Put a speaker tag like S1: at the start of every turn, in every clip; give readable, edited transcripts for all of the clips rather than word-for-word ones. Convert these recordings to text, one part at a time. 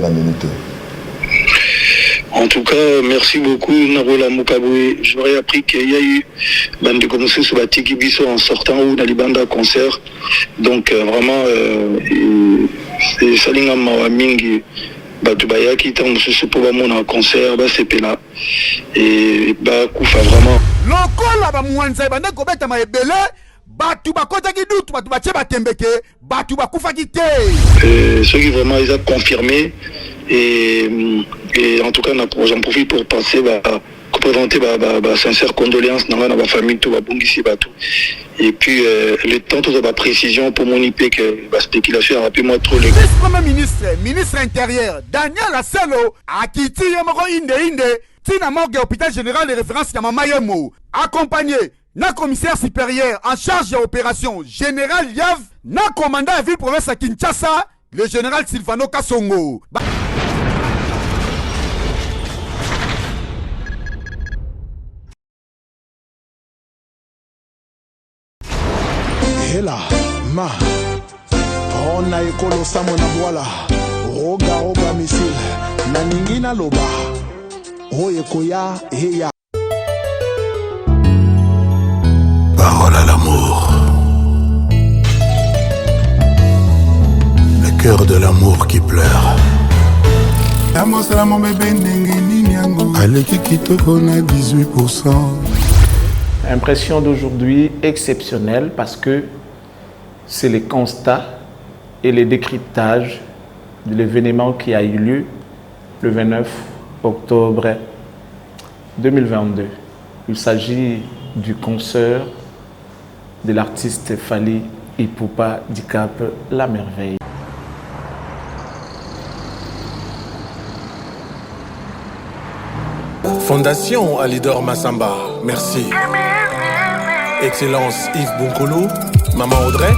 S1: La minute.
S2: En tout cas, merci beaucoup, Narola Mukaboué. J'aurais appris qu'il y a eu de commencer sur la Tiki Bisso en sortant ou dans les bandes à concert. Donc, vraiment, c'est Salinga Mawamingi. Batubaya qui est en ce pour mon concert, c'est là. Et Koufa vraiment.
S3: Lokola ba mwanza banda kobeta maebele. Batu bakota ki dutu batu bache batembeke batu bakufa ki te.
S2: Ceux qui vraiment ils ont confirmé et en tout cas j'en profite pour passer présenter sincère condoléances dans la famille tout bongisi batou et puis le temps tout la précision pour mon IP que la spéculation a rapidement trop les
S3: Premier ministre intérieur Daniel Asselo a quitté yamako inde tina morgue hôpital général de référence ya Mamayemo accompagné na commissaire supérieur en charge de l'opération général Yav, na commandant de ville province à Kinshasa, le général Silvano Kasongo.
S4: Hela, ma, on a écolo samona boala, roga missile, naningina loba, oyekoya, heya.
S5: Parole à l'amour. Le cœur de l'amour qui pleure. Aleki Kitoko na 18%.
S6: Impression d'aujourd'hui exceptionnelle parce que c'est les constats et les décryptages de l'événement qui a eu lieu le 29 octobre 2022. Il s'agit du concert de l'artiste Fally Ipupa du Cap La Merveille.
S5: Fondation Alidor Massamba, merci. Excellence Yves Bonkolo, Maman Audrey.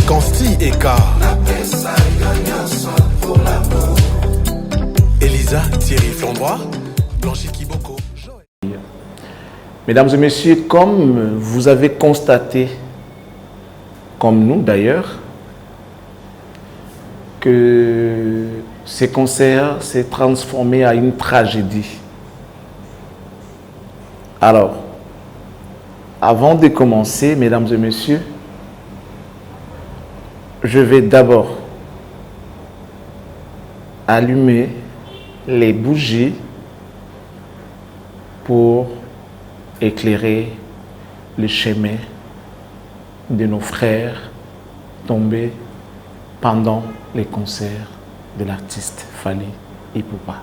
S5: Consti Eka. Elisa Thierry Flambois, Blanchi Kiboko.
S6: Mesdames et messieurs, comme vous avez constaté, comme nous d'ailleurs, que ces concerts s'est transformé à une tragédie. Alors, avant de commencer, mesdames et messieurs, je vais d'abord allumer les bougies pour éclairer le chemin de nos frères tombés pendant les concerts de l'artiste Fally Ipupa.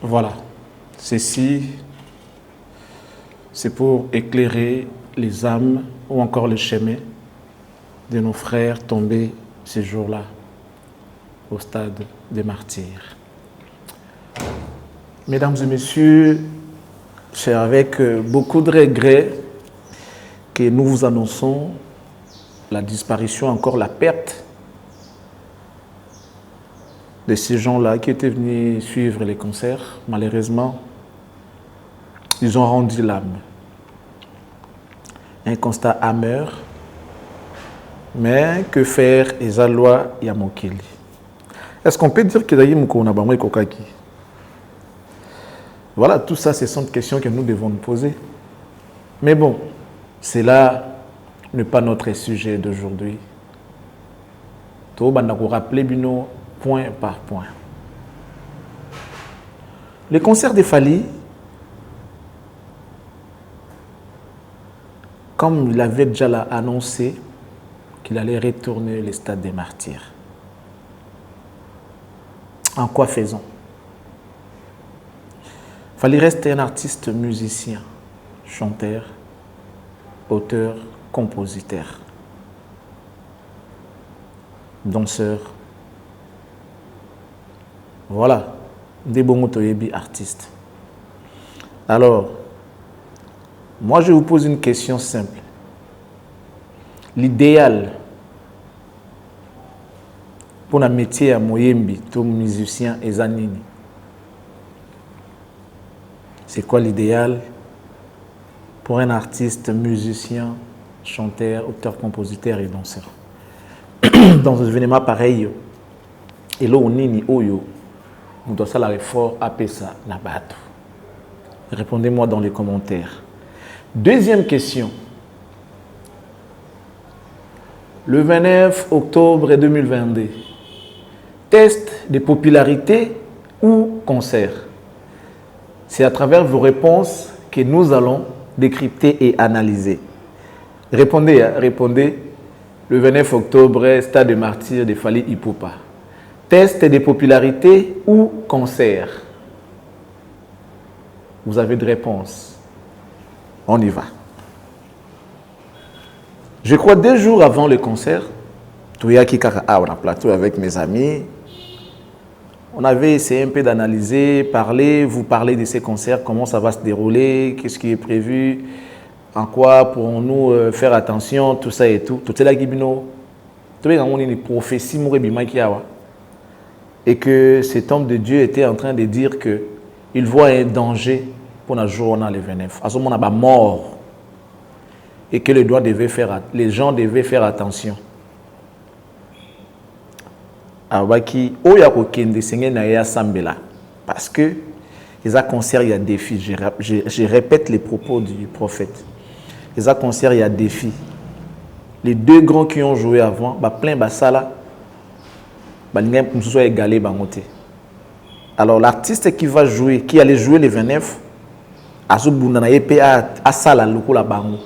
S6: Voilà, ceci, c'est pour éclairer les âmes ou encore le chemin de nos frères tombés ces jours-là au stade des martyrs. Mesdames et messieurs, c'est avec beaucoup de regrets que nous vous annonçons la disparition, encore la perte de ces gens-là qui étaient venus suivre les concerts. Malheureusement, ils ont rendu l'âme. Un constat amer, mais que faire Ezalwa Yamokili? Est-ce qu'on peut dire que Daïm Kounabamwe Kokaki? Voilà, tout ça, ce sont des questions que nous devons nous poser. Mais bon, cela n'est pas notre sujet d'aujourd'hui. Tout le monde rappeler Bino point par point. Le concert de Fally, comme il avait déjà annoncé qu'il allait retourner au stade des Martyrs. En quoi faisons? Fally reste un artiste musicien, chanteur, auteur, compositeur, danseur. Voilà, des bons artistes. Alors, moi je vous pose une question simple. L'idéal pour un métier à Moyembi, tout musicien et zanini. C'est quoi l'idéal pour un artiste, musicien, chanteur, auteur, compositeur et danseur? Dans un événement pareil, et là, on est oyo, nous doit ça la réforme à Pessa, Nabato. Répondez-moi dans les commentaires. Deuxième question. Le 29 octobre 2022, test de popularité ou concert? C'est à travers vos réponses que nous allons décrypter et analyser. Répondez, répondez. Le 29 octobre, Stade des Martyrs de Fally Ipupa. Test de popularité ou concert? Vous avez de réponses. On y va. Je crois 2 jours avant le concert, on a plateau avec mes amis. On avait essayé un peu d'analyser, parler, vous parler de ces concerts, comment ça va se dérouler, qu'est-ce qui est prévu, en quoi pourrons-nous faire attention, tout ça et tout. Tout est là, Gibino. Tout est une prophétie, et que cet homme de Dieu était en train de dire qu'il voit un danger pour la journée le 29. À ce moment, on a mort. Et que les gens devaient faire attention. Parce que les concerts, il y a défi. Je répète les propos du prophète. Les concerts, il y a défi. Les 2 grands qui ont joué avant, plein basala, égalé. Alors l'artiste qui va jouer, qui allait jouer le 29, à ce sala la bango.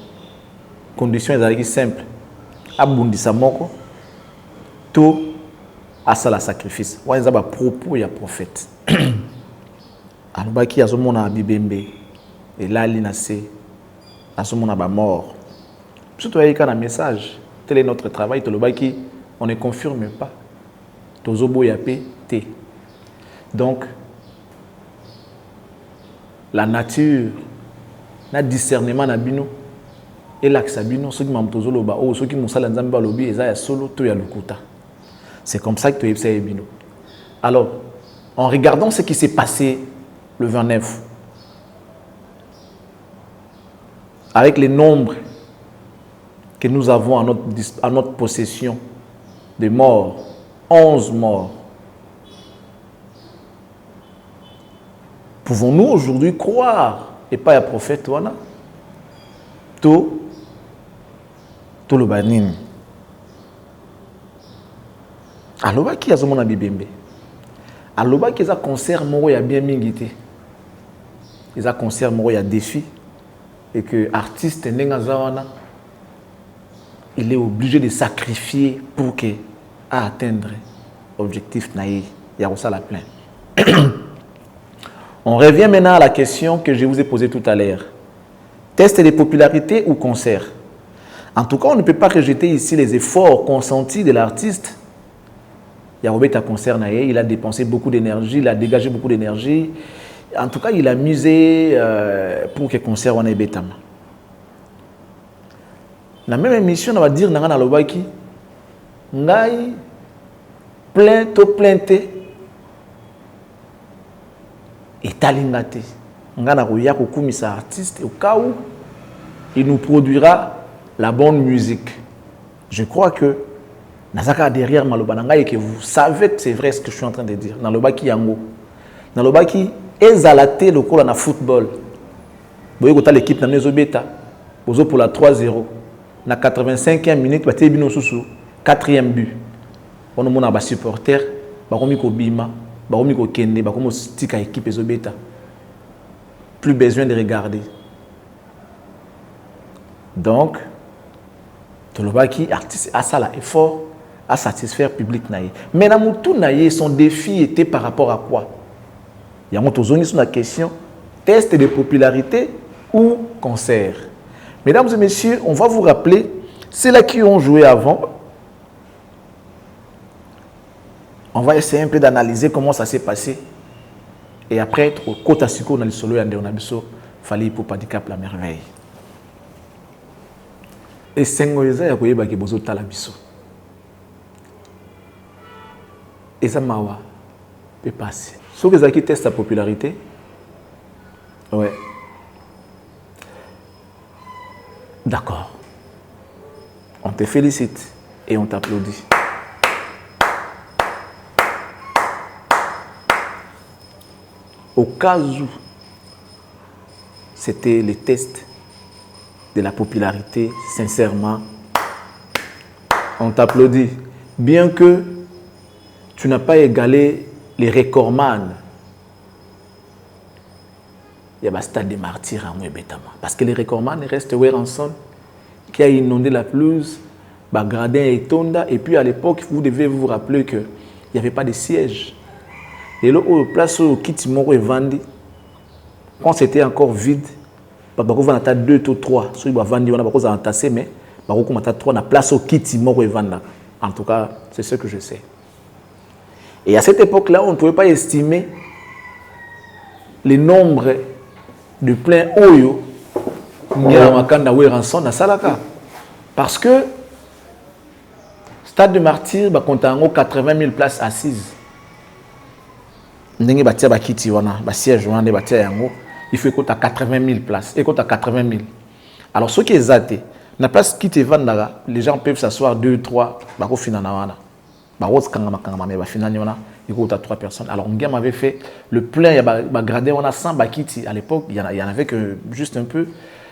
S6: Conditions simples. Abundisa moko, tout à ça la sacrifice. Ouais, ça va propos ya prophète. Alobaki azomona bibembe et là l'inase azomona ba mort. Surtout avec un message. Tel est notre travail. Tolobaki, on ne confirme pas. Tozobo yapé té. Donc la nature, na discernement na bino. Et l'axabino, ceux qui m'ont tozoloba, ou ceux qui m'ont salanzamba lobby, et ça solo to ya lukuta. C'est comme ça que tu es observé bino. Alors, en regardant ce qui s'est passé le 29, avec les nombres que nous avons à notre possession de morts, 11 morts, pouvons-nous aujourd'hui croire, et pas un prophète, voilà, tout le banin. Aloba qui a ce moment bibembe. Aloba qui a concert moro ya bien mingité. Ils a concert moro ya défi et que artiste nengazawana il est obligé de sacrifier pour que à atteindre objectif naïe. Il y a ça la plein. On revient maintenant à la question que je vous ai posée tout à l'heure. Test de popularité ou concert? En tout cas, on ne peut pas rejeter ici les efforts consentis de l'artiste. Il y a Robert concert, il a dépensé beaucoup d'énergie, il a dégagé beaucoup d'énergie. En tout cas, il a musé pour que le concert soit bétam. La même émission, on va dire Nangana Lobaki, Ngai, plainte, et talingate. Ngana Roya Kokumisa artiste, au cas où il nous produira la bonne musique. Je crois que Nazaka derrière Malobananga et que vous savez que c'est vrai ce que je suis en train de dire. Dans le baki yango. Dans le baki, ezalate le cours dans football. Vous voyez l'équipe dans les obéta. Vous pour la 3-0. Na 85e minute, bah t'es bien au sous 4e but. On a un supporter, bah on a Bima, bah on a Kende, bah on a tika équipe les obéta. plus besoin de regarder. Donc, Tolobaki, artiste, a ça l'effort à satisfaire le public. Mais dans tout son défi était par rapport à quoi? Il y a sur la question test de popularité ou concert. Mesdames et messieurs, on va vous rappeler ceux-là qui ont joué avant. On va essayer un peu d'analyser comment ça s'est passé. Et après, au côté Siko, on a le solo et on a biso, fallait pour Padicap la merveille. Et Sengoïza, il y a quoi qui bozo tala biso. Et ça mawa peut passer. Sauf que ça qui teste sa popularité. Ouais. D'accord. On te félicite et on t'applaudit. Au cas où c'était les tests de la popularité, sincèrement, on t'applaudit. Bien que tu n'as pas égalé les recordman, il y a un stade de martyrs à Mouébétama. Parce que les recordman restent Weranson, qui a inondé la pelouse, Gradin et Tonda. Et puis à l'époque, vous devez vous rappeler qu'il n'y avait pas de siège. Et là, place où Kitimoro est vendu, quand c'était encore vide, on a 2 ou 3. Si on a vendu, on a entassé, mais on a 3 na place où Kitimoro est vendu. En tout cas, c'est ce que je sais. Et à cette époque-là, on ne pouvait pas estimer le nombre de pleins Oyo parce que Stade de Martyrs, il y a 80 000 places assises. Il y a siège, il faut que tu aies 80 000 places. Et que tu as 80 000. Alors, ce qui est zaté, la place qui te vend, les gens peuvent s'asseoir 2, 3, il y a 3 personnes. Alors, on avait fait le plein, il y a gradé, on a 100 bakiti. À l'époque, il y en avait que juste un peu.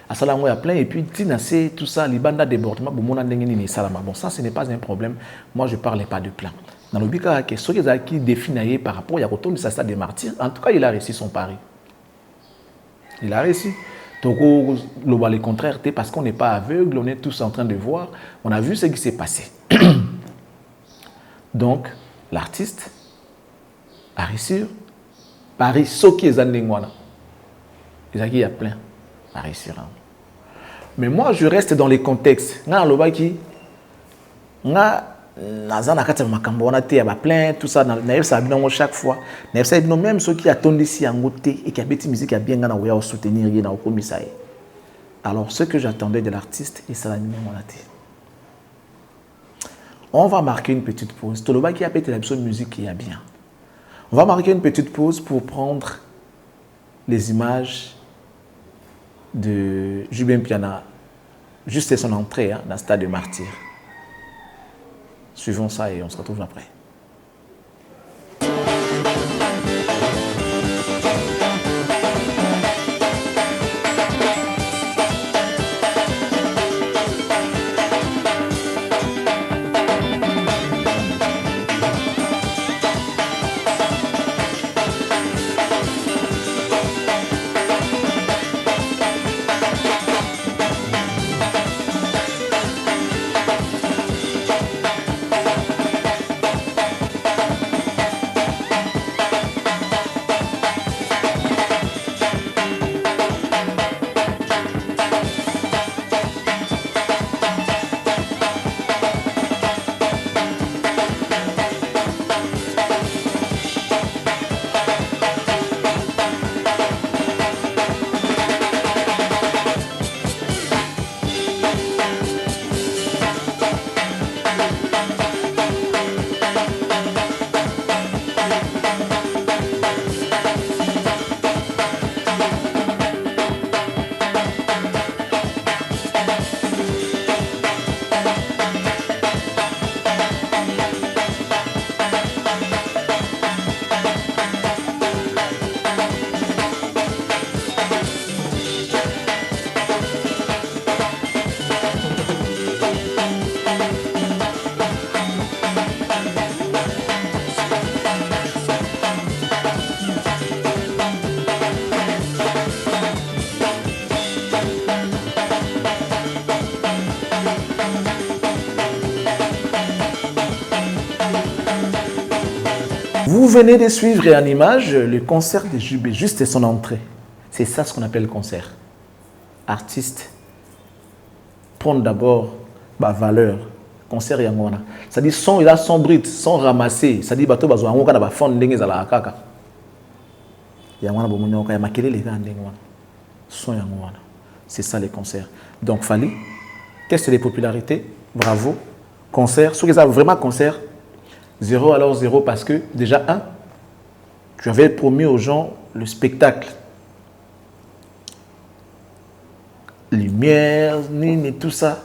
S6: À Salamou, il y a plein. Et puis, Tinasé, tout ça, les bandes débordement, bon, ça, ce n'est pas un problème. Moi, je ne parlais pas de plein. Dans le Bika, ce qui définit par rapport à Yakoto, ça stade des martyrs, en tout cas, il a réussi son pari. Il a réussi. Donc, le contraire, parce qu'on n'est pas aveugle, on est tous en train de voir. On a vu ce qui s'est passé. Donc, l'artiste a réussi. Paris, ce qui est Zandengwana. Il y a plein à réussir. Mais moi, je reste dans les contextes. Nga lobaki, nga nazana kata makambo wana te ya ba plein tout ça na ça bino chaque fois. Na ça bino même ceux qui attendent ici en côté et qui a bêti musique a bien nga na oya soutenir ye na okomisa ye. Alors ce que j'attendais de l'artiste et ça la mis mon até. On va marquer une petite pause. Tolobaki a pété la musique qui est bien. On va marquer une petite pause pour prendre les images de Jubin Piana, juste son entrée dans le stade de Martyrs. Suivons ça et on se retrouve après. Vous venez de suivre en image le concert de JB, juste son entrée. C'est ça ce qu'on appelle concert. Artiste prendre d'abord ma valeur. Concert yangona. C'est-à-dire son il a son brut, son ramassé. C'est-à-dire bato bazwa ngoka na ba fond ndenge zala kaka. Yangona bomonyoka ya makele les gars ndenge wana. Son yangona. C'est ça les concerts. Donc Fally, test de popularité, bravo. Concert, ceux qui savent vraiment concert, 0 alors 0 parce que déjà tu avais promis aux gens le spectacle. Lumière, et tout ça.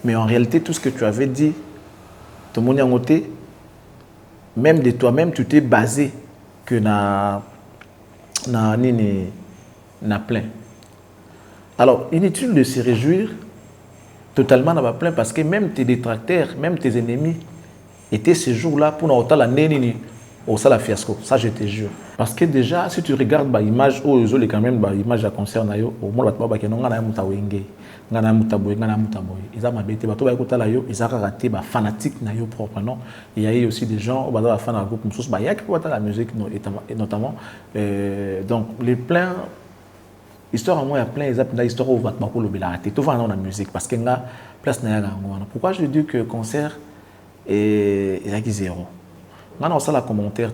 S6: Mais en réalité, tout ce que tu avais dit, tout le monde a noté, même de toi-même, tu t'es basé que na plein. Alors, inutile de se réjouir totalement dans plein parce que même tes détracteurs, même tes ennemis étaient ce jour-là pour nous la nénini au sala fiasco. Ça, je te jure. Parce que déjà, si tu regardes l'image, les quand même l'image à concert, au moins, tu vas voir que nous avons ngana mutaboy ils ont mabete bato ba ekota la yo ils ont raté ba fanatique na yo propre non il y a eu aussi des gens ba fan un groupe mususu ba yaki kota la musique notamment donc les pleins histoire à moi il y a plein exemple histoire où va ko lobela raté tout va dans la musique parce que nga place na ya ngwana pourquoi je dis que concert et il y a qui zéro maintenant ça la commentaire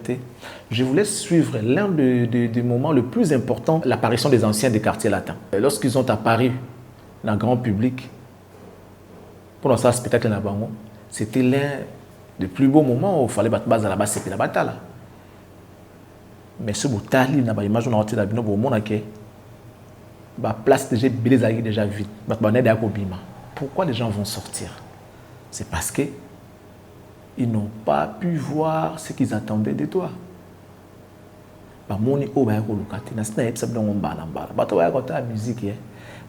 S6: je voulais suivre l'un des moments le plus important l'apparition des anciens des quartiers latins lorsqu'ils ont apparu dans le grand public, pour lancer un spectacle dans Bango, c'était l'un des plus beaux moments où il fallait battre base à la base, c'était la bataille. Mais ce boutal, il n'a pas imagé dans la bino pour mon accueil. La place déjà vide. Pourquoi les gens vont sortir? C'est parce qu'ils n'ont pas pu voir ce qu'ils attendaient de toi. La musique.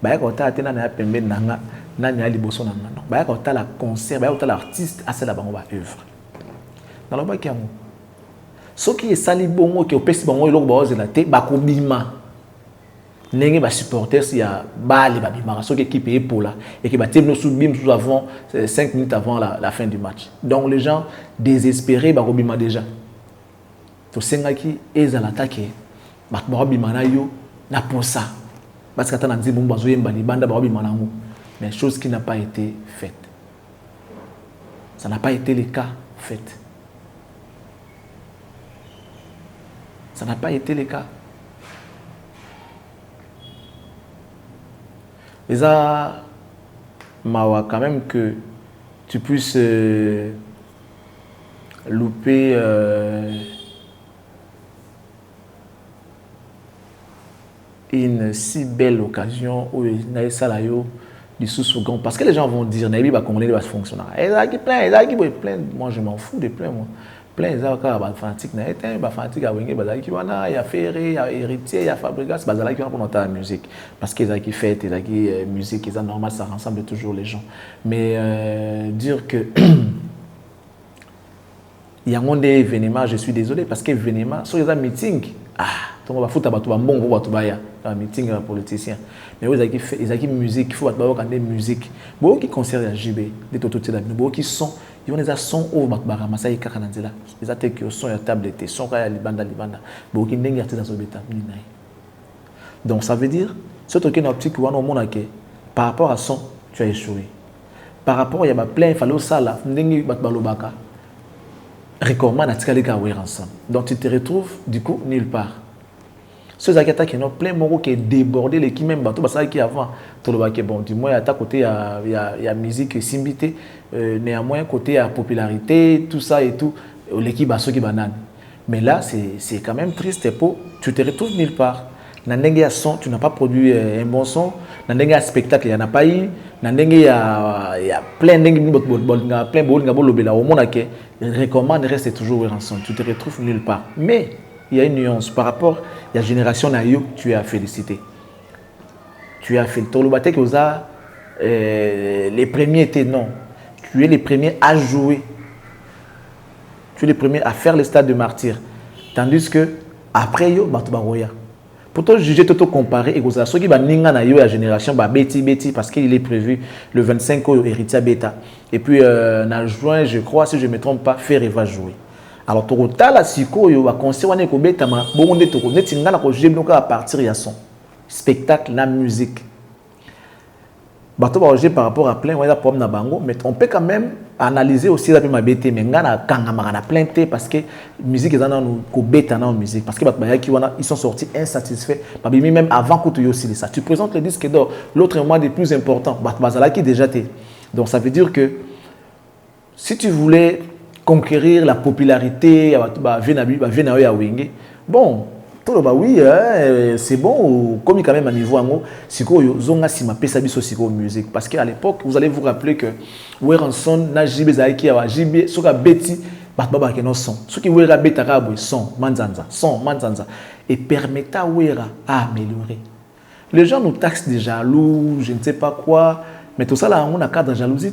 S6: Bah quand t'as atteint na pembe nanga na nya liboso nanga non bah quand t'as la concert bah quand t'as l'artiste à cela bango ba œuvre dans le bas qui amu ce qui est sali bongo qui opesi bango iloko ba ozela te ba kobima ndenge ba supporters si ya bali ba bima so équipe epola et qui ba tebno sous bim sous avant 5 minutes avant la fin du match donc les gens désespérés ba kobima déjà to senga ki ezala attaquer ba kobima na yo na posa. Parce que mais chose qui n'a pas été faite. Ça n'a pas été le cas fait. Ça n'a pas été le cas. Mais ça, mawa quand même que tu puisses louper une si belle occasion où il y a ça là du sous-second parce que les gens vont dire Naïbi va congolais va fonctionner et plein moi je m'en fous de plein moi plein ils ont quand fanatique na éteint ba fanatique a wenge bazali ki wana ya Ferré ya Héritier ya Fabregas bazali ki pour noter la musique parce qu'ils ont qui fête ils ont qui musique ils ont normal ça rassemble toujours les gens mais dire que il y a un événement je suis désolé parce que événement sur les meeting on va foutre un bon un meeting un politicien mais ils ont qui musique il faut avoir des musique beaucoup qui concert à JB des tout beaucoup qui sont ils ont des sons au baramasa et kakanandela ils ont que son à table de son à libanda beaucoup qui n'engagent dans ce bêta donc ça veut dire ce truc est optique ou on a que par rapport à son tu as échoué par rapport il y a plein il fallait ça là n'engi balobaka recommande à tikalika ouais ensemble donc tu te retrouves du coup nulle part. Ceux qui ont plein de qui est débordé, l'équipe même bateau, parce qui avant, tout le monde bon, du moins à ta côté il y a musique simbité, néanmoins côté à popularité, tout ça et tout, l'équipe a ceux qui banane. Mais là c'est quand même triste pour tu te retrouves nulle part. Nandenge à son, tu n'as pas produit un bon son. Nandenge à spectacle, il n'y en a pas eu. Nandenge il y a plein de plein de lobela au monde qui recommande reste toujours ensemble. Tu te retrouves nulle part. Mais il y a une nuance par rapport à la génération Nayo, tu as félicité. Tu as fait le tour. Les premiers étaient non. Tu es les premiers à jouer. Tu es les premiers à faire le stade de martyr. Tandis que après yo Batubaroya. Pourtant, juger tout comparé et ceux qui va ninga na yo la génération ba beti parce qu'il est prévu le 25 au Héritier Beta. Et puis en juin, je crois si je ne me trompe pas, Ferré va jouer. Alors tokotala sikoyo ba concert wana ko betama bonde toko neti ngana ko jebnoka à partir ya son spectacle na musique. Bato ba par rapport à plein ouais problème na bango, mais on peut quand même analyser aussi la ma BT mais ngana kanga na plein té parce que musique ezana no ko beta na musique parce que bato ba ki wana ils sont sortis insatisfaits ba bimi même avant que tu yo aussi ça. Tu présentes le disque d'or, l'autre mois des plus importants, bato bazala qui déjà té. Donc ça veut dire que si tu voulais conquérir la popularité, bon, oui, c'est bon, comme quand même à niveau ango, siko zonga sima pesa biso siko musique parce qu'à l'époque, vous allez vous rappeler que Weranson na jibe zaiki ya jibe soka beti batbaba ke no son. Soki wera betaka boy son manzanza et permettra wera à améliorer. Les gens nous taxent de jaloux, je ne sais pas quoi. Mais tout ça, là, on a cadre de jalousie.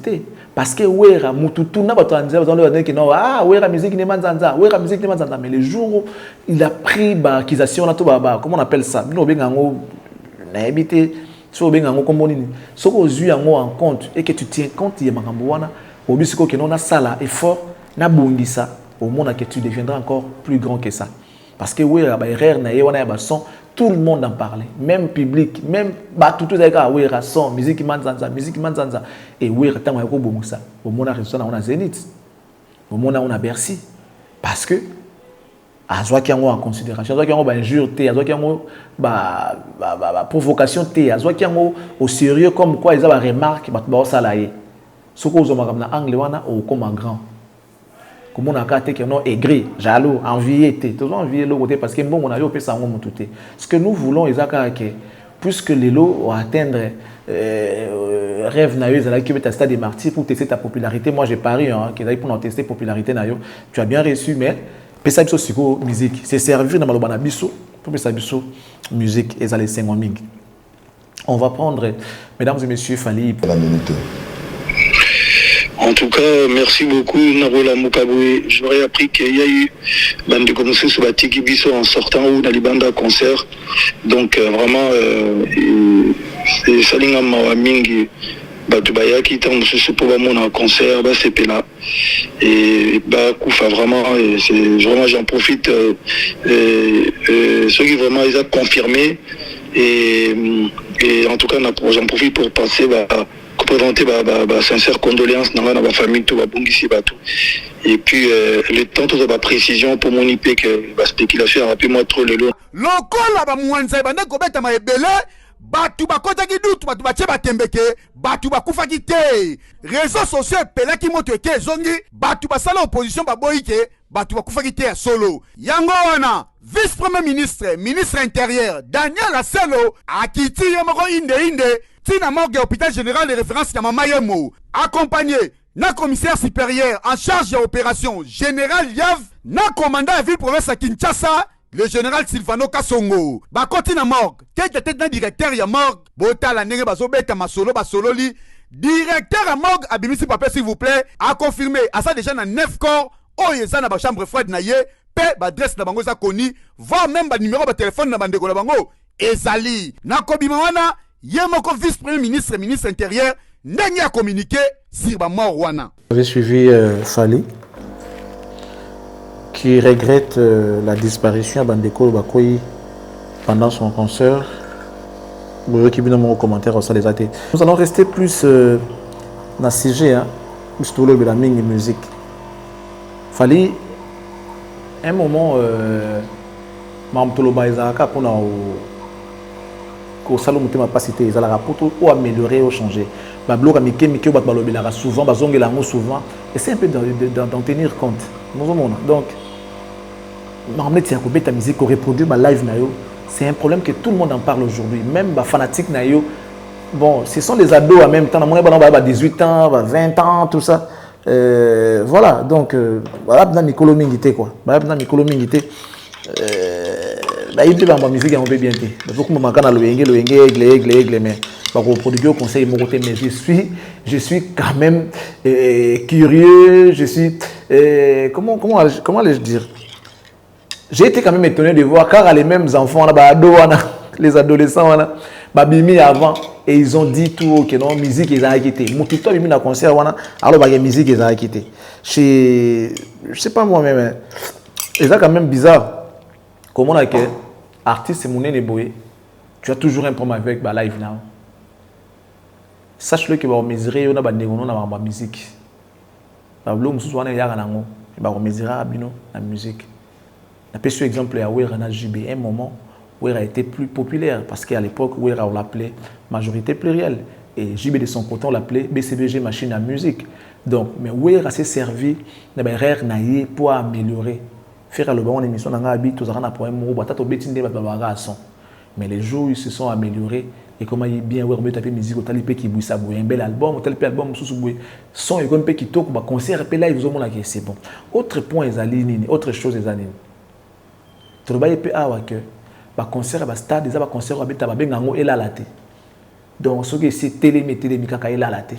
S6: Parce que, wera, mututu, na bato anzia, vous allez dire que non, ah, wera, musique n'est manzanza, wera, musique n'est manzanza. Mais le jour où il a pris, l'accusation, comment on appelle ça? Nous, on a habité, sur Bengango, comme on dit, ce qu'on a eu en compte, et que tu tiens compte, il y a Magamboana, au bisco, que non, on a ça là, effort, na bundi ça, au monde que tu deviendras encore plus grand que ça. Parce que, wera, erreur, na yé, son. Tout le monde en parlait, même public, même tout le monde a son, musique manzanza. Et oui, tant qu'on a beaucoup ça. Au monde a réussi, on a Zénith, au monde on a Bercy, parce que à soit qu'il y a en considération, à soit qu'il y a injure, à soit qu'il y a provocation, à soit qu'il y a au sérieux comme quoi ils ont des remarques, bah ça là est. Ce qu'on a comme na anglais ou comme un grand. Comme on a carté que non aigri, jaloux, envié, toujours envié le côté parce que bon on a eu au ça on tout. Ce que nous voulons que puisque les lots vont atteindre rêve naïeux à la qui veut stade des martyrs pour tester ta popularité. Moi j'ai parié que pour tester popularité naïeux, tu as bien reçu mais pesa biso siko musique, c'est servir dans malobana biso pour pesa biso musique et ça les 5 ming. On va prendre mesdames et messieurs Fally pour la minute.
S2: En tout cas, merci beaucoup, Narola Mukabwe. J'aurais appris qu'il y a eu de commencer sur la Tiki Bisso en sortant ou dans les bandes à concert. Donc, vraiment, c'est Salinga Mawamingi, Batubaya qui est pour mon concert, c'est là. Et Koufa, vraiment, j'en profite. Ceux qui vraiment ils ont confirmé. Et en tout cas, j'en profite pour passer. Présenter sincère condoléances dans la famille tout et puis le temps tout ça précision pour mon IP que spéculation rappelle-moi trop le lot
S3: lokola ba mwanza bande ko beta ma ebele batu bakota ki dutu batu bache batembeke batu bakufaki te réseaux sociaux pelaki moto eke zongi batu basala opposition baboyike batu bakufaki te solo yango wana vice premier ministre intérieur Daniel Aselo akiti yemoko inde Tina morgue hôpital général de référence Yamamayemo, accompagné na commissaire supérieur en charge de l'opération général Yav, na commandant de ville province à Kinshasa, le général Silvano Kasongo. Bakoti na morgue, quel était na directeur ya morgue, bota la nenge bazo beta masolo li, directeur à morgue abimisi papier s'il vous plaît, a confirmé à ça déjà na 9 corps, oyeza na ba chambre froide na ye, pe ba adresse na bango za koni, voire même ba numéro ba téléphone na bandeko na bango, ezali. Na kobima wana Yemoko vice-premier ministre intérieur, n'a a communiqué sur la mort wana.
S6: Vous avez suivi Fally, qui regrette la disparition à Bandeko Bakoui pendant son concert. Vous voyez qu'il y a un commentaire au sein des athées. Nous allons rester plus dans le sujet, plus tout le la musique. Fally, un moment, Mme Toloba Ezaka pour que salon mutema pasité ils allaient pour améliorer ou changer ba bloc amike mike ba balobela souvent ba zongela ngo souvent et c'est un peu d'en tenir compte nous monde donc normalement tiens ko beta musique ko reproduire ba live na yo c'est un problème que tout le monde en parle aujourd'hui même ba fanatique na yo bon ce sont les ados en même temps na ba 18 ans ba 20 ans tout ça voilà donc voilà dans Nicolo Mingité quoi dans Nicolo Mingité il peut la musique on peut bien dire beaucoup me manquant le aigle mais par produire au conseil mon côté mais je suis quand même curieux je suis comment allais-je dire j'ai été quand même étonné de voir car les mêmes enfants là ado les adolescents, voilà, babimi avant, et ils ont dit tout, que non, musique, ils ont quitté. Mon tuteur, il a un concert, voilà, alors, bah, musique, ils ont quitté. Je sais pas moi-même, c'est quand même bizarre. Comment on a que artiste, c'est mon boy, tu as toujours un problème avec bah, live now. Sache-le que va mesurer, on a la musique. Bah, l'homme, ce soit, il y a un on mesurera la musique. Un petit exemple, Wera na JB, un moment, Wera a été plus populaire parce qu'à l'époque, Wera, on l'appelait majorité plurielle. Et JB de son côté, on l'appelait BCBG, machine à musique. Donc, mais Wera s'est servi pour améliorer. Faire le bon émission dans la vie, tout ça, on a pour un mot, mais les jours, ils se sont améliorés. Et comment il bien ouais taper musique au talipé qui bouille ça bouille un bel album au talipé album sous bouille son et comme qui toque bah concert et live au que c'est bon. Autre point les alignes autre chose les alignes tu dois y payer à que bah concert bah stade des bah concert à beta bah bengango et la laté donc ce que c'est télé mikaka et la laté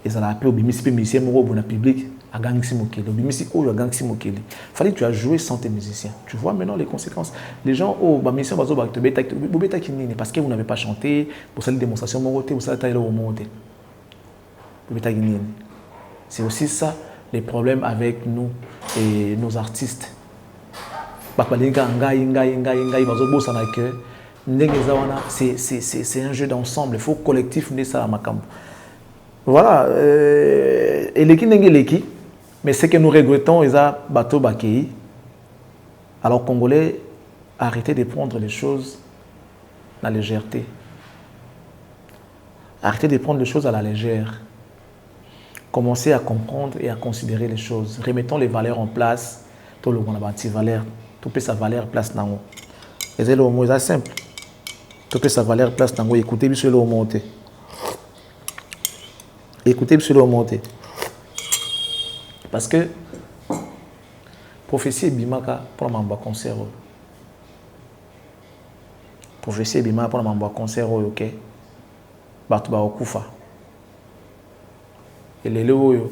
S6: et ça l'a appelé au bimisi pe musicien mo bon public à gangsi mokeli bimisi o à gangsi mokeli fallait tu as joué sans tes musiciens tu vois maintenant les conséquences les gens oh bah musicien bazo ba te beta kinini parce que vous n'avez pas chanté pour cette démonstration moroté ou ça taille au monté beta kinini c'est aussi ça les problèmes avec nous et nos artistes bah balinga ngai bazo bossa na que ndenge zawana c'est un jeu d'ensemble il faut collectif ne ça makambo. Voilà, et l'équipe, mais ce que nous regrettons, ils ont bateau bakei. Alors, Congolais, arrêtez de prendre les choses à la légèreté. Arrêtez de prendre les choses à la légère. Commencez à comprendre et à considérer les choses. Remettons les valeurs en place. Tout le monde a bâti valeur. Tout peut sa valeur place dans l'eau. Et c'est le mot simple. Tout peut sa valeur place dans l'eau. Écoutez, bien sûr, le monter. Écoutez sur le monté. Parce que prophétie bimaka pour m'envoyer concert. Prophétie bimaka pour m'envoyer concert OK. Batu ba okufa. Et les loyo.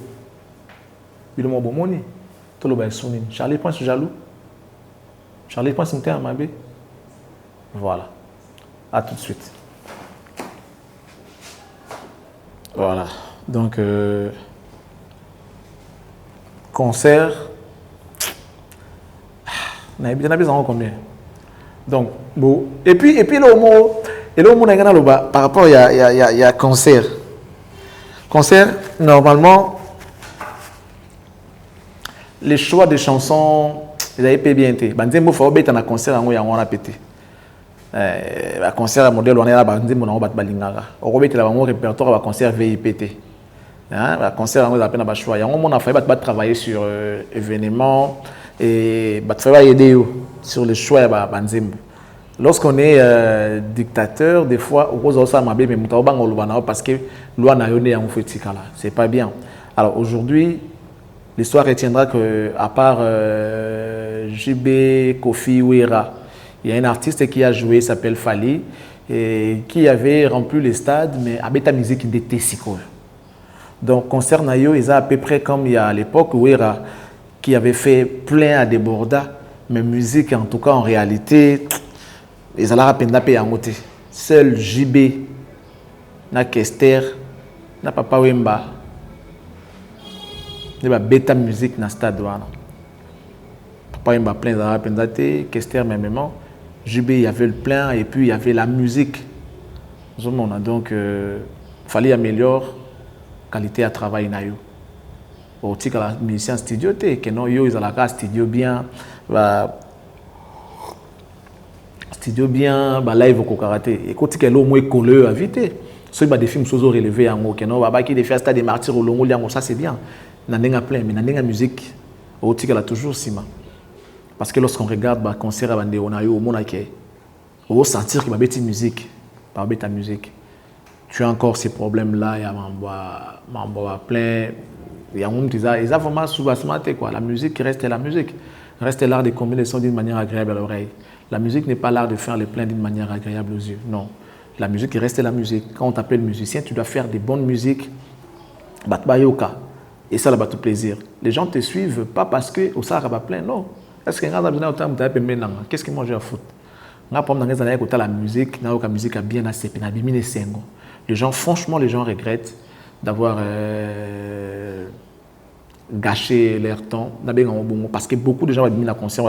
S6: Il m'a bomoni. Tout le ba sonine. Charlie pense jaloux. Charlie pense monter à Mabé. Voilà. À tout de suite. Voilà. Donc, concert, on a besoin de combien? Donc, bon, et puis le mot, par rapport il y a concert. Concert, normalement, les choix des chansons, ils avaient pas bien été. Banzembo faut être un concert en on a pété. Concert modèle on est là banzembo na bat balingaka. On remet là mon répertoire va concert VIPT. Hein, concert on a peine à choix. On a fait travailler sur événements et travailler aider sur les choix banzembo. Lorsqu'on est dictateur, des fois, on pose ça mais parce que loi n'a yone en fait là, c'est pas bien. Alors aujourd'hui, l'histoire retiendra que à part JB Kofi Wera, il y a un artiste qui a joué, s'appelle Fali, et qui avait rempli les stades, mais avec ta musique qui était si cool. Donc concernant eux, ils ont à peu près comme il y a à l'époque Wera qui avait fait plein à déborda, mais musique en tout cas en réalité. Ils allaient à peine payer en côté. Seul JB, na Kester, na Papa Wemba, il y a bêta musique na stade douane. Papa Wemba plein de la peine Kester même. JB il y avait le plein et puis il y avait la musique. Donc il fallait améliorer la qualité à travail na yo. Au tic à la musicien studio que non yo ils allaient à studio bien. Studio bien, live au karaté. Et quand il y a l'homme collé à vite, ceux qui des films sont relevés en haut, qui ont des fiestas des martyrs au long de ça c'est bien. N'en plein, mais n'en musique, au tic a toujours sima. Parce que lorsqu'on regarde un concert à Bandé, on a eu au monde qui on sentir qu'il y a une musique, pas ta musique. Tu as encore ces problèmes-là, il y a plein. Il y a un qui ils ont vraiment sous-estimaté quoi. La musique reste la musique, reste l'art de combiner les sons d'une manière agréable à l'oreille. La musique n'est pas l'art de faire les plaints d'une manière agréable aux yeux. Non. La musique reste la musique. Quand on t'appelle musicien, tu dois faire des bonnes musiques. Batbayoka. Et ça, là, tout plaisir. Les gens te suivent pas parce que au Sahara va plein. Non. Est-ce que qu'est-ce que moi j'ai à foutre? nga pom dans les années écouter la musique na la musique a bien assez na bimine sengo. Les gens franchement regrettent d'avoir gâché leur temps parce que beaucoup de gens vont venir à concert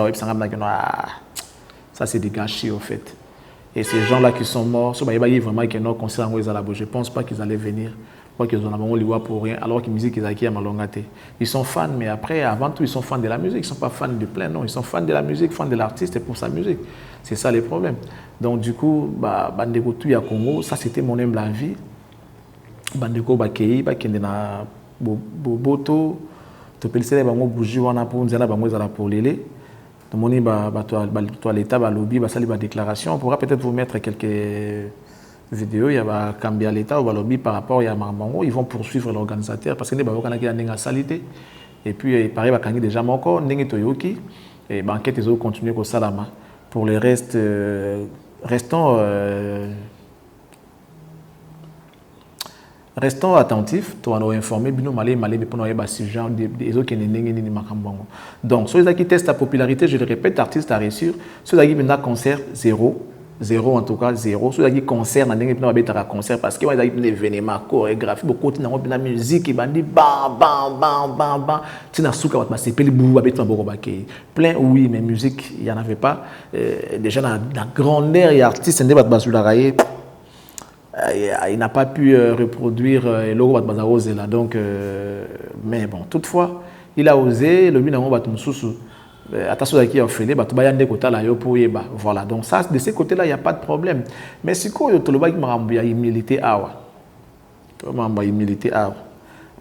S6: ça c'est des gâchis au fait. Et ces gens-là qui sont morts, vraiment qui n'ont concert en je pense pas qu'ils allaient venir. Qu'ils ont un pour rien, alors que la musique est à Malongate. Ils sont fans, mais après, avant tout, ils sont fans de la musique. Ils ne sont pas fans de plein, non. Ils sont fans de la musique, fans de l'artiste et pour sa musique. C'est ça les problèmes. Donc, du coup, Bandeko Touya à Congo, ça c'était mon humble avis. Bandeko Bakei, Bakende na Boboto, Topelise Bango Bougie, Wana pour Nzana Bango Zala pour Lélé. Donc, mon l'État, lobby, sali déclaration. On pourra peut-être vous mettre quelques vidéo, il y a Cambia l'État ou lobby par rapport à Marmango, ils vont poursuivre l'organisateur parce que les gens qui ont salité et puis il paraît qu'il y a déjà encore Nengi Toyoki et l'enquête ils ont continué au Salama. Pour le reste, restons attentifs, tu vas nous informer, bien malé pour nous avoir ces gens des autres qui n'ont pas donc ceux qui testent la popularité, je le répète, artiste à réussir, ceux qui ont un concert zéro en tout cas, zéro. Ceux qui concernent un concert parce qu'il y a des événements, chorégraphie, beaucoup de musique, qui bandit bam bam bam bam bam. Tu n'as souka wat c'est peli bou avec tambour baké. Plein oui, mais musique, il y en avait pas. Déjà dans la grandeur et artiste ndé bat basularaye. Il n'a pas pu reproduire le logo bat bazarose là donc mais bon, toutefois, il a osé le minamo bat mususu. Attention à qui a fait les voilà, donc ça, de ce côté-là, il n'y a pas de problème. Mais si vous avez une humilité,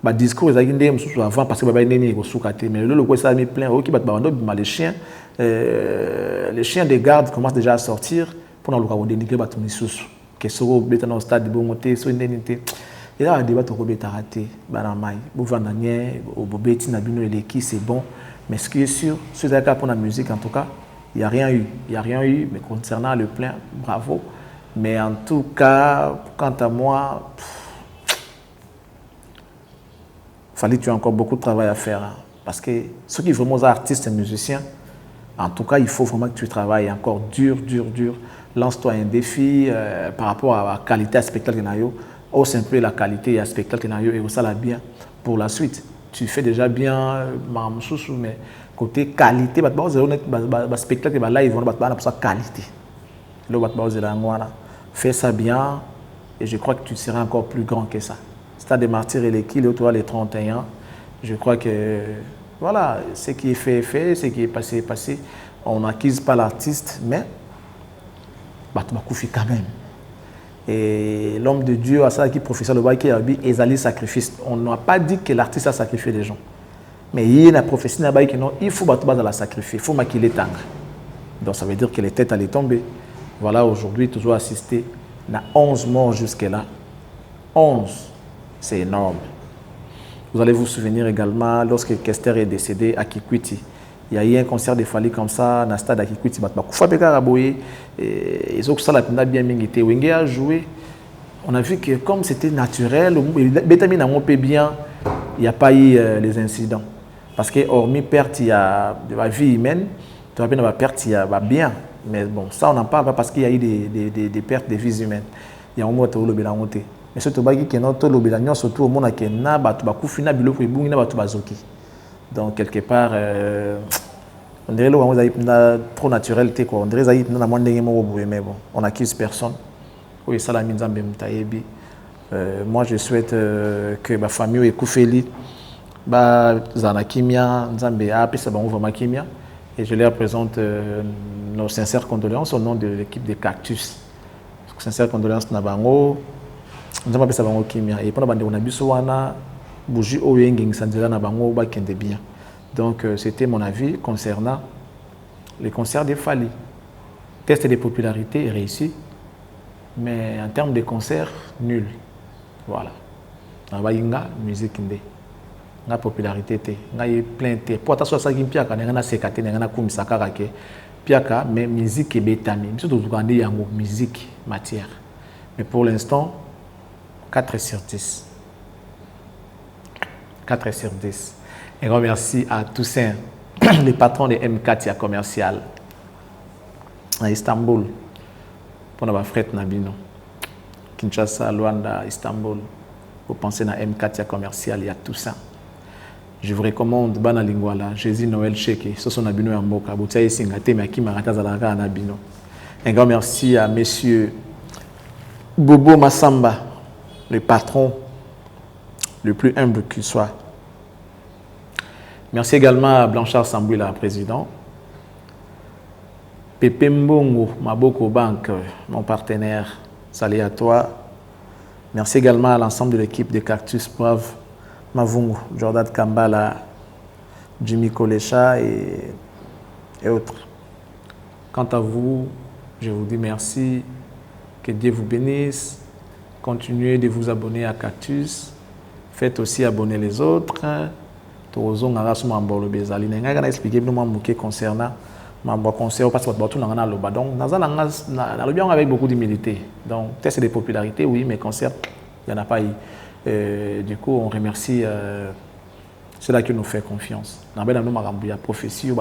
S6: le discours est avant parce que vous avez mais le plein, les chiens des gardes commencent déjà à sortir pour nous dénigrer que ce soit au stade de Bomoté, soit une indemnité. Et là, le débat est raté. C'est bon. Mais ce qui est sûr, ceux qui pour la musique, en tout cas, il n'y a rien eu. Il n'y a rien eu, mais concernant le plein, bravo. Mais en tout cas, quant à moi, il fallait qu'il y ait encore beaucoup de travail à faire. Hein, parce que ceux qui sont vraiment artistes et musiciens, en tout cas, il faut vraiment que tu travailles encore dur. Lance-toi un défi par rapport à la qualité du spectacle. Aussi un peu la qualité et le spectacle et ça la bien pour la suite. Tu fais déjà bien, mais côté qualité, spectacle là ils vont pour sa qualité. Fais ça bien et je crois que tu seras encore plus grand que ça. Stade des Martyrs et les kills, toi les 31, je crois que voilà, ce qui est fait, ce qui est passé. On n'acquise pas l'artiste, mais quand même. Et l'homme de Dieu a ça qui professeur le qui a dit ezali sacrifice. On n'a pas dit que l'artiste a sacrifié des gens. Mais il y a une prophétie qui non, il faut battre la sacrifier, il faut maquiller tangre. Donc ça veut dire que les têtes allaient tomber. Voilà, aujourd'hui toujours assisté à 11 morts jusque-là. 11, c'est énorme. Vous allez vous souvenir également lorsque Kester est décédé à Kikwiti. Il y a eu un concert de Fali comme ça, dans le stade à Kikwiti. Ils ont bien mingité. Wenge a joué. On a vu que comme c'était naturel, il n'y a pas eu les incidents. Parce que hormis perte, il y a de la vie humaine, tu vas bien avoir perte, il y a bien. Mais bon, ça on n'en parle pas parce qu'il y a eu des pertes de vies humaines. Il y a un mot à le bélangoté. Mais ce qui est notre le surtout au monde qui est na batu bakufina biloko ibungi na batu bazoki. Donc quelque part on dirait que trop naturalité quoi. On dirait que na mwandenge mo mais bon, on n'accuse personne. Oui, ça la minzambe mutayebi. Moi je souhaite que ma famille ekufeli ba zana kimia nzambe apesa bango vraiment kimia et je leur présente nos sincères condoléances au nom de l'équipe de Cactus. Sincères condoléances na bango. Nzambe apesa bango kimia et pendant bande on a biso wana bougie oyenging sanzela na bango ba kende bien. Donc c'était mon avis concernant les concerts de Fali. Test de popularité réussi, mais en termes de concerts, nul. Voilà. Nabainga musique ndé. Na popularité té, na y plein té. Pour attention ça qui piaka na sekate na kumisa karake. Piaka mais musique est bétami. Surtout quand il y a musique matière. Mais pour l'instant 4 sur 10. 4 sur 10. Et remercie à Toussaint, le patron de M4 commercial à Istanbul. pour nos frères Nabino. Kinshasa, Luanda, Istanbul. Vous pensez à M4 commercial, il y a tout ça. Je vous recommande Bana Lingwala, Jésus Noël Cheke, Soso Nabino Yamboka, Boutaye Singate, Maki Marata Zalaka Nabino. Un grand merci à messieurs Bobo Massamba, le patron le plus humble qu'il soit. Merci également à Blanchard Sambouila, président. Pepe Mbongo, Maboko Bank, mon partenaire, salut à toi. Merci également à l'ensemble de l'équipe de Cactus Brave, Mavungu, Jordan Kambala, Jimmy Kolecha et autres. Quant à vous, je vous dis merci, que Dieu vous bénisse. Continuez de vous abonner à Cactus. Faites aussi abonner les autres. Tozo ngara suma mbolo bezali. Nenga na expliquer nous manquer concernant membre conseil parce que tout n'en a loba. Donc na lobi avec beaucoup d'humilité. Donc test de popularité oui, mais concert il n'y en a pas eu. Du coup, on remercie ceux-là qui nous fait confiance. Il y a prophétie,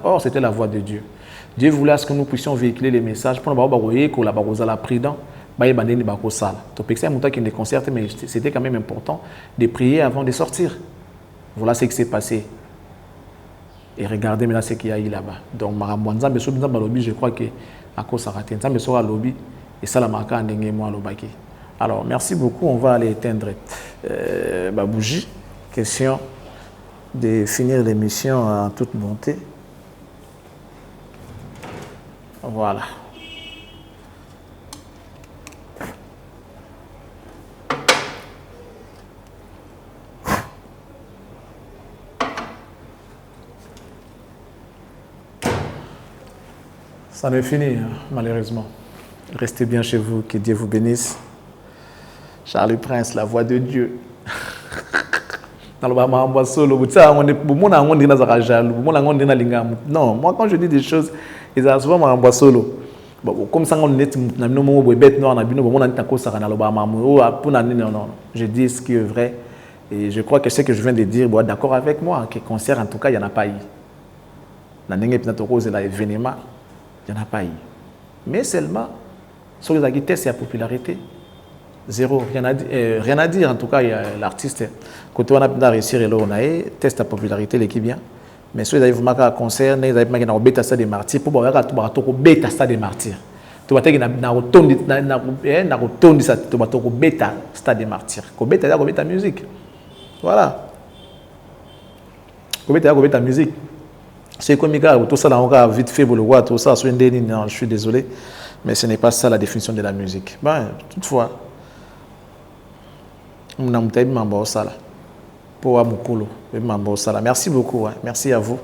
S6: or c'était la voix de Dieu. Dieu voulait ce que nous puissions véhiculer les messages pour nous la prudent. Mais c'était quand même important de prier avant de sortir. Voilà ce qui s'est passé. Et regardez maintenant ce qu'il y a eu là-bas. Donc, je crois que à cause de la lobby et ça la marque en lobaki. Alors, merci beaucoup. On va aller éteindre ma bougie. Question de finir l'émission en toute bonté. Voilà. Ça n'est fini, hein, malheureusement. Restez bien chez vous, que Dieu vous bénisse. Charlie Prince, la voix de Dieu. Non, moi quand je dis des choses, ils ont souvent un solo. Comme ça, on est non, je dis ce qui est vrai. Et je crois que ce que je viens de dire, d'accord avec moi, que concert, en tout cas, il n'y en a pas eu. Il n'y en a pas eu. Mais seulement, sur les aguités, c'est la popularité. Zéro, rien à dire. En tout cas, l'artiste, quand on a réussi à tester la popularité, l'équipe bien. Mais si vous avez un concert, vous avez un bêta stade des martyrs, pour vous avez un bêta stade des martyrs. Tu vas avoir un bêta stade des martyrs. Tu vas avoir bêta musique. Voilà. Tu vas avoir bêta musique. C'est comme tout ça, on a vite fait pour le voir, tout ça, je suis désolé, mais ce n'est pas ça la définition de la musique. Ben, toutefois, merci beaucoup, hein. Merci à vous.